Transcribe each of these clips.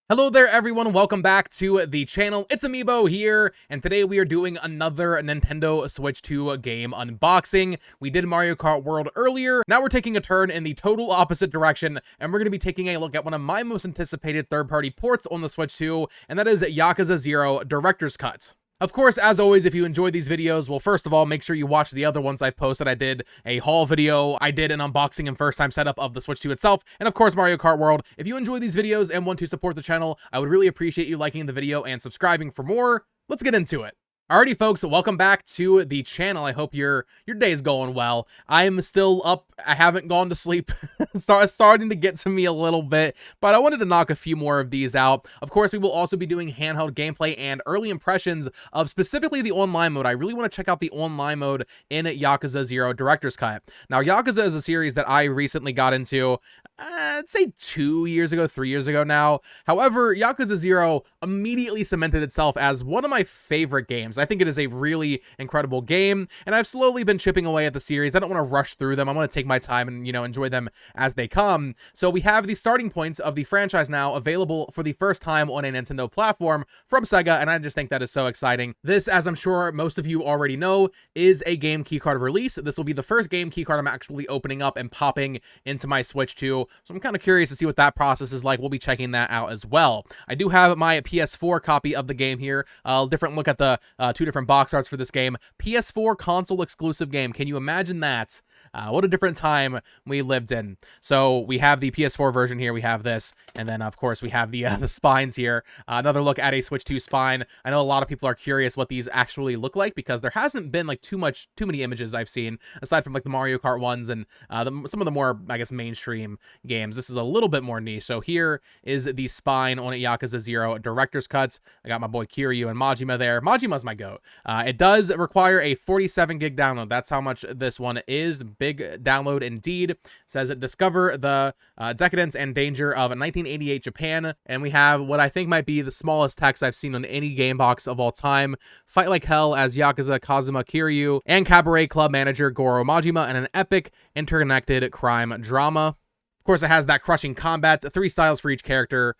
Hello there everyone, welcome back to the channel. Its-A-Mii here, and today we are doing another Nintendo Switch 2 game unboxing. We did Mario Kart World earlier, now we're taking a turn in the total opposite direction, and we're going to be taking a look at one of my most anticipated third-party ports on the Switch 2, and that is Yakuza 0 Director's Cut. Of course, as always, if you enjoyed these videos, well, first of all, make sure you watch the other ones I posted. I did a haul video, I did an unboxing and first-time setup of the Switch 2 itself, and of course, Mario Kart World. If you enjoy these videos and want to support the channel, I would really appreciate you liking the video and subscribing for more. Let's get into it. Alrighty, folks, welcome back to the channel. I hope your day's going well. I'm still up. I haven't gone to sleep. Starting to get to me a little bit, but I wanted to knock a few more of these out. Of course, we will also be doing handheld gameplay and early impressions of specifically the online mode. I really want to check out the online mode in Yakuza 0 Director's Cut. Now, Yakuza is a series that I recently got into, I'd say 2 years ago, 3 years ago now. However, Yakuza 0 immediately cemented itself as one of my favorite games. I think it is a really incredible game, and I've slowly been chipping away at the series. I don't want to rush through them. I want to take my time and, enjoy them as they come. So we have the starting points of the franchise now available for the first time on a Nintendo platform from Sega, and I just think that is so exciting. This, as I'm sure most of you already know, is a game keycard release. This will be the first game keycard I'm actually opening up and popping into my Switch 2, so I'm kind of curious to see what that process is like. We'll be checking that out as well. I do have my PS4 copy of the game here. A different look at the two different box arts for this game. PS4 console exclusive game. Can you imagine that? What a different time we lived in. So we have the PS4 version here. We have this, and then of course we have the spines here. Another look at a Switch 2 spine. I know a lot of people are curious what these actually look like because there hasn't been like too many images I've seen aside from like the Mario Kart ones and some of the more, I guess, mainstream games. This is a little bit more niche. So here is the spine on Yakuza 0 Director's Cuts. I got my boy Kiryu and Majima there. Majima's my goat. It does require a 47 gig download. That's how much this one is. Big download indeed. It says discover the decadence and danger of 1988 Japan, and we have what I think might be the smallest text I've seen on any game box of all time. Fight like hell as Yakuza Kazuma Kiryu and Cabaret Club manager Goro Majima in an epic interconnected crime drama. Of course, it has that crushing combat, 3 styles for each character,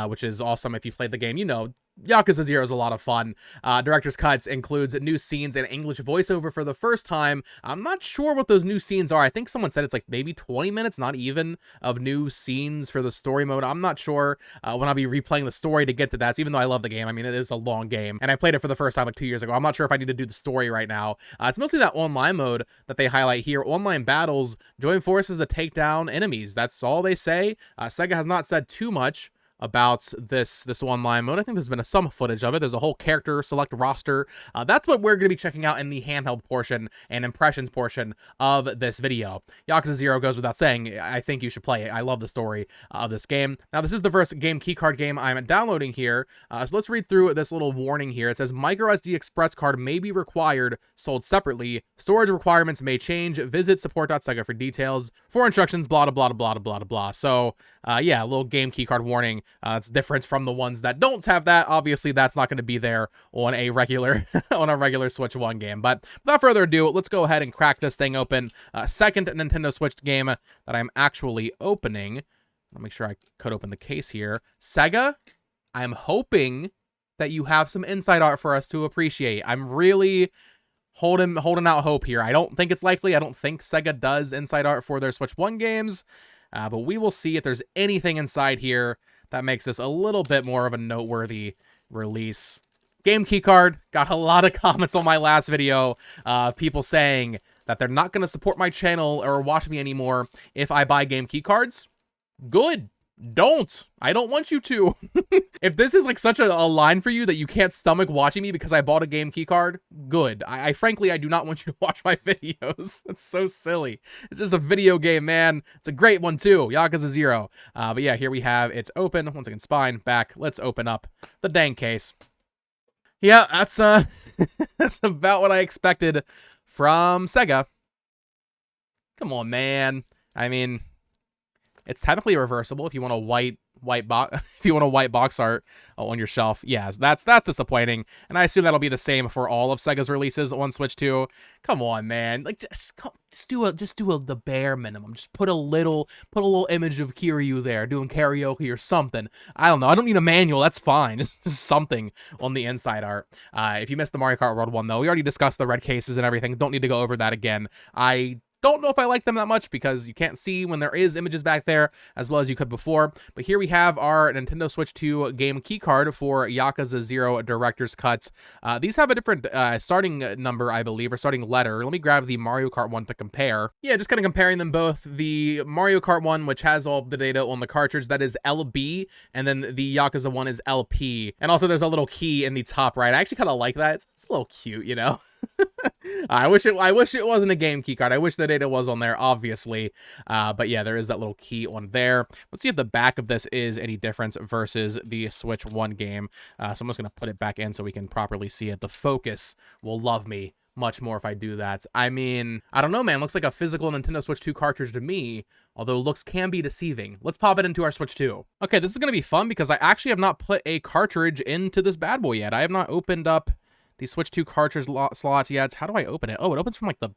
which is awesome. If you've played the game, Yakuza 0 is a lot of fun. Director's Cuts includes new scenes and English voiceover for the first time. I'm not sure what those new scenes are. I think someone said it's like maybe 20 minutes, not even, of new scenes for the story mode. I'm not sure when I'll be replaying the story to get to that, even though I love the game. I mean, it is a long game, and I played it for the first time like 2 years ago. I'm not sure if I need to do the story right now. It's mostly that online mode that they highlight here. Online battles, join forces to take down enemies. That's all they say. Sega has not said too much about this online mode. I think there's been some footage of it. There's a whole character select roster. That's what we're going to be checking out in the handheld portion and impressions portion of this video. Yakuza 0 goes without saying. I think you should play it. I love the story of this game. Now, this is the first game keycard game I'm downloading here. So let's read through this little warning here. It says microSD express card may be required, sold separately. Storage requirements may change. Visit support.sega for details. For instructions, blah, blah, blah, blah, blah, blah. So, yeah, a little game keycard warning. It's different from the ones that don't have that. Obviously, that's not going to be there on a regular Switch 1 game. But without further ado, let's go ahead and crack this thing open. Second Nintendo Switch game that I'm actually opening. I'll make sure I cut open the case here. Sega, I'm hoping that you have some inside art for us to appreciate. I'm really holding out hope here. I don't think it's likely. I don't think Sega does inside art for their Switch 1 games. But we will see if there's anything inside here that makes this a little bit more of a noteworthy release. Game keycard, got a lot of comments on my last video, people saying that they're not going to support my channel or watch me anymore if I buy game keycards. Good. Don't. I don't want you to. If this is like such a line for you that you can't stomach watching me because I bought a game keycard, good. I frankly, I do not want you to watch my videos. That's so silly. It's just a video game, man. It's a great one too. Yakuza 0. But yeah, here we have it's open. Once again, spine, back. Let's open up the dang case. Yeah, that's that's about what I expected from Sega. Come on, man. I mean, it's technically reversible if you want a white white box, if you want a white box art on your shelf. Yeah, that's disappointing. And I assume that'll be the same for all of Sega's releases on Switch 2. Come on, man. Like, just do the bare minimum. Just put a little image of Kiryu there doing karaoke or something. I don't know. I don't need a manual. That's fine. Just something on the inside art. If you missed the Mario Kart World one, though, we already discussed the red cases and everything. Don't need to go over that again. I don't know if I like them that much because you can't see when there is images back there as well as you could before. But here we have our Nintendo Switch 2 game keycard for Yakuza 0 Director's Cut. These have a different starting number, I believe, or starting letter. Let me grab the Mario Kart one to compare. Yeah, just kind of comparing them both. The Mario Kart one, which has all the data on the cartridge, that is LB, and then the Yakuza one is LP. And also there's a little key in the top right. I actually kind of like that. It's a little cute, you know? I wish it wasn't a game keycard. I wish the data was on there, obviously. But yeah, there is that little key on there. Let's see if the back of this is any different versus the Switch 1 game. So I'm just going to put it back in so we can properly see it. The focus will love me much more if I do that. I mean, I don't know, man. Looks like a physical Nintendo Switch 2 cartridge to me, although looks can be deceiving. Let's pop it into our Switch 2. Okay, this is going to be fun because I actually have not put a cartridge into this bad boy yet. I have not opened up the Switch 2 cartridge slot yet. How do I open it? Oh, it opens from like the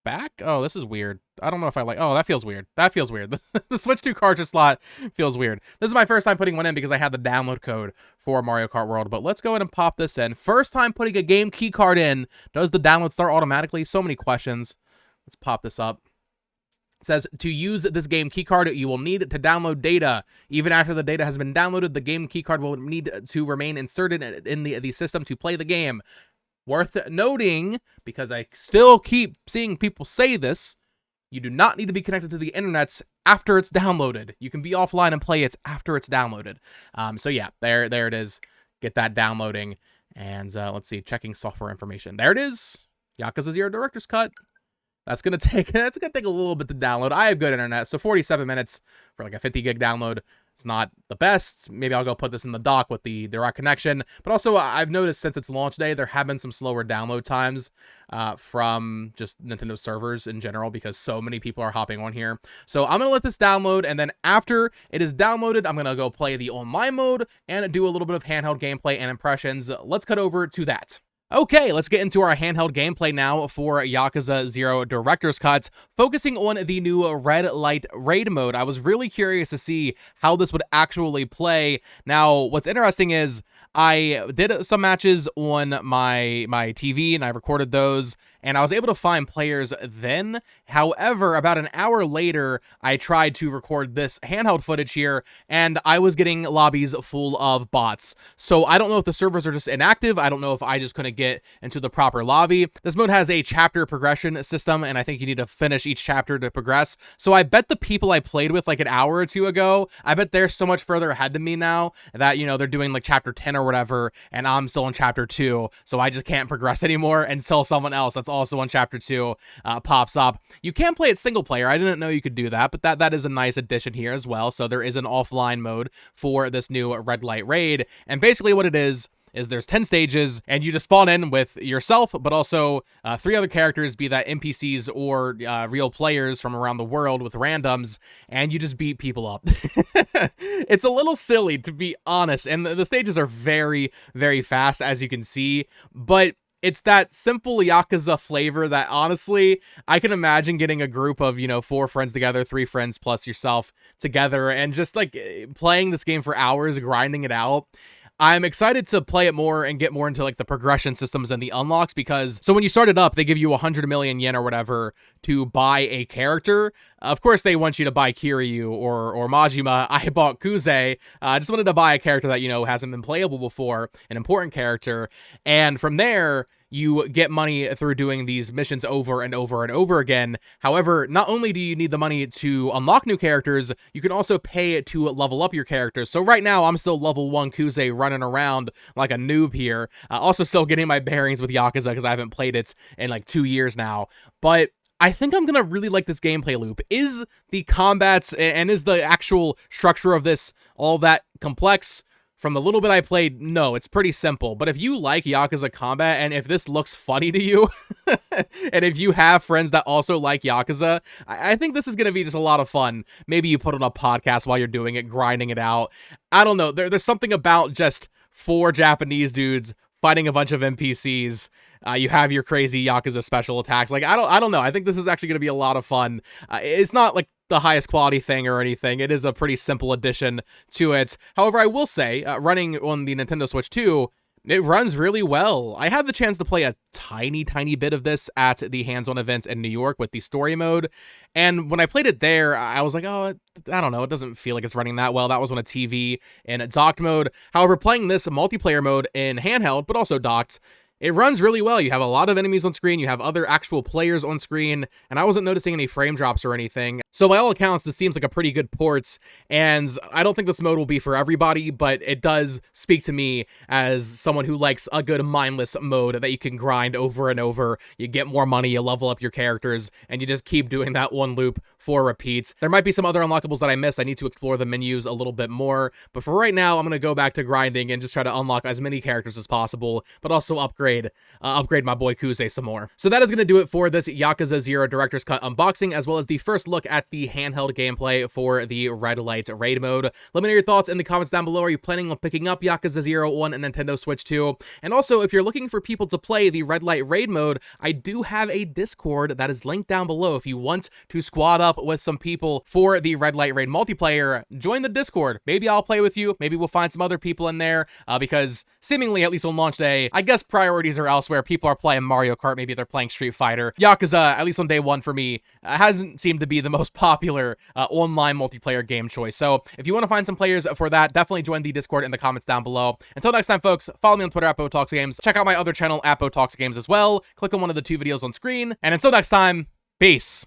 back? Oh, this is weird. I don't know if I like... Oh, that feels weird. That feels weird. The Switch 2 cartridge slot feels weird. This is my first time putting one in because I had the download code for Mario Kart World, but let's go ahead and pop this in. First time putting a game key card in. Does the download start automatically? So many questions. Let's pop this up. It says, to use this game keycard, you will need to download data. Even after the data has been downloaded, the game keycard will need to remain inserted in the system to play the game. Worth noting, because I still keep seeing people say this, you do not need to be connected to the internet after it's downloaded. You can be offline and play it after it's downloaded. So yeah, there it is. Get that downloading. And let's see, checking software information. There it is. Yakuza 0 Director's Cut. That's gonna take a little bit to download. I have good internet, so 47 minutes for like a 50 gig download. It's not the best. Maybe I'll go put this in the dock with the direct connection. But also, I've noticed since its launch day, there have been some slower download times from just Nintendo servers in general because so many people are hopping on here. So I'm gonna let this download, and then after it is downloaded, I'm gonna go play the online mode and do a little bit of handheld gameplay and impressions. Let's cut over to that. Okay, let's get into our handheld gameplay now for Yakuza 0 Director's Cut, focusing on the new red light raid mode. I was really curious to see how this would actually play. Now, what's interesting is I did some matches on my TV and I recorded those, and I was able to find players then. However, about an hour later, I tried to record this handheld footage here, and I was getting lobbies full of bots. So I don't know if the servers are just inactive. I don't know if I just couldn't get into the proper lobby. This mode has a chapter progression system, and I think you need to finish each chapter to progress. So I bet the people I played with like an hour or two ago, I bet they're so much further ahead than me now that, you know, they're doing like chapter 10 or whatever, and I'm still in chapter 2, so I just can't progress anymore until someone else that's also in chapter 2 pops up. You can play it single player. I didn't know you could do that, but that is a nice addition here as well. So there is an offline mode for this new red light raid, and basically what it is there's 10 stages, and you just spawn in with yourself, but also 3 other characters, be that NPCs or real players from around the world with randoms, and you just beat people up. It's a little silly, to be honest, and the stages are very, very fast, as you can see, but it's that simple Yakuza flavor that, honestly, I can imagine getting a group of, 4 friends together, 3 friends plus yourself together, and just, like, playing this game for hours, grinding it out. I'm excited to play it more and get more into like the progression systems and the unlocks, because so when you start it up, they give you 100 million yen or whatever to buy a character. Of course, they want you to buy Kiryu or Majima. I bought Kuze. I just wanted to buy a character that, hasn't been playable before, an important character. And from there, you get money through doing these missions over and over and over again. However, not only do you need the money to unlock new characters, you can also pay to level up your characters. So right now, I'm still level 1 Kuze running around like a noob here. Also still getting my bearings with Yakuza because I haven't played it in like 2 years now. But I think I'm gonna really like this gameplay loop. Is the combats and is the actual structure of this all that complex? From the little bit I played, no, it's pretty simple. But if you like Yakuza combat, and if this looks funny to you, and if you have friends that also like Yakuza, I think this is going to be just a lot of fun. Maybe you put on a podcast while you're doing it, grinding it out. I don't know. There's something about just 4 Japanese dudes fighting a bunch of NPCs. You have your crazy Yakuza special attacks. Like, I don't know. I think this is actually going to be a lot of fun. It's not like the highest quality thing or anything. It is a pretty simple addition to it. However, I will say, running on the Nintendo Switch 2, it runs really well. I had the chance to play a tiny bit of this at the hands-on event in New York with the story mode, and when I played it there, I was like, oh, I don't know, it doesn't feel like it's running that well. That was on a TV in docked mode. However, playing this multiplayer mode in handheld, but also docked, it runs really well. You have a lot of enemies on screen, you have other actual players on screen, and I wasn't noticing any frame drops or anything. So by all accounts, this seems like a pretty good port, and I don't think this mode will be for everybody, but it does speak to me as someone who likes a good mindless mode that you can grind over and over. You get more money, you level up your characters, and you just keep doing that one loop for repeats. There might be some other unlockables that I missed. I need to explore the menus a little bit more, but for right now, I'm going to go back to grinding and just try to unlock as many characters as possible, but also upgrade my boy Kuze some more. So that is going to do it for this Yakuza 0 Director's Cut unboxing, as well as the first look at the handheld gameplay for the Red Light Raid mode. Let me know your thoughts in the comments down below. Are you planning on picking up Yakuza 0 on a Nintendo Switch 2? And also, if you're looking for people to play the Red Light Raid mode, I do have a Discord that is linked down below. If you want to squad up with some people for the Red Light Raid multiplayer, join the Discord. Maybe I'll play with you. Maybe we'll find some other people in there, because seemingly, at least on launch day, I guess priorities are elsewhere. People are playing Mario Kart, maybe they're playing Street Fighter. Yakuza, at least on day 1 for me, hasn't seemed to be the most popular online multiplayer game choice. So if you want to find some players for that, definitely join the Discord in the comments down below. Until next time, folks, follow me on Twitter at BoTalksGames. Check out my other channel at BoTalksGames as well. Click on one of the 2 videos on screen. And until next time, peace.